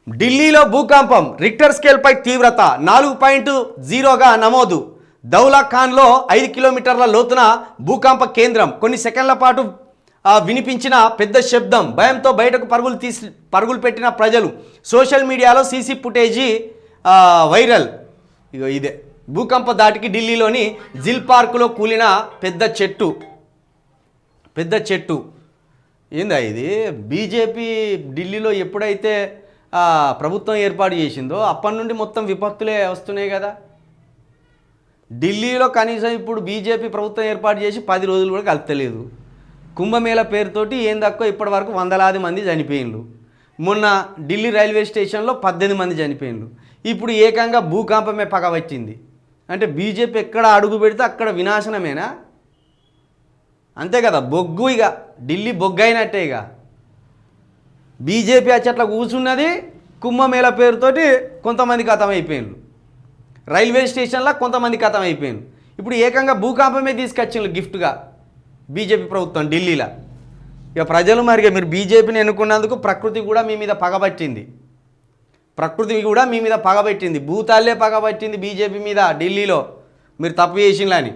ఢిల్లీలో భూకంపం రిక్టర్ స్కేల్పై తీవ్రత 4.0గా నమోదు. దౌలా ఖాన్లో 5 కిలోమీటర్ల లోతున భూకంప కేంద్రం. కొన్ని సెకండ్ల పాటు వినిపించిన పెద్ద శబ్దం. భయంతో బయటకు పరుగులు పెట్టిన ప్రజలు. సోషల్ మీడియాలో సీసీ ఫుటేజీ వైరల్. ఇదే భూకంప దాటికి ఢిల్లీలోని జిల్ పార్కులో కూలిన పెద్ద చెట్టు. ఏందా ఇది? బీజేపీ ఢిల్లీలో ఎప్పుడైతే ప్రభుత్వం ఏర్పాటు చేసిందో అప్పటి నుండి మొత్తం విపత్తులే వస్తున్నాయి కదా. ఢిల్లీలో కనీసం ఇప్పుడు బీజేపీ ప్రభుత్వం ఏర్పాటు చేసి 10 రోజులు కూడా కలుపుతలేదు. కుంభమేళ పేరుతోటి ఏం తక్కువ ఇప్పటి వరకు వందలాది మంది చనిపోయిండ్రు. మొన్న ఢిల్లీ రైల్వే స్టేషన్లో 18 మంది చనిపోయిండ్రు. ఇప్పుడు ఏకంగా భూకంపమే పగబట్టింది. అంటే బీజేపీ ఎక్కడ అడుగు పెడితే అక్కడ వినాశనమేనా? అంతే కదా, బొగ్గు. ఇక ఢిల్లీ బొగ్గు అయినట్టే. ఇక బీజేపీ అచ్చట్లా కూర్చున్నది. కుంభమేళ పేరుతోటి కొంతమంది ఖతం అయిపోయిండ్రు. రైల్వే స్టేషన్లో కొంతమంది ఖతం అయిపోయిండ్రు. ఇప్పుడు ఏకంగా భూకంపమే తీసుకొచ్చిండ్రు గిఫ్ట్గా బీజేపీ ప్రభుత్వం ఢిల్లీలో. ఇక ప్రజలు మరిగా మీరు బీజేపీని ఎన్నుకున్నందుకు ప్రకృతి కూడా మీ మీద పగబట్టింది. భూతాలే పగబట్టింది బీజేపీ మీద ఢిల్లీలో మీరు తప్పు చేసిండ్లని.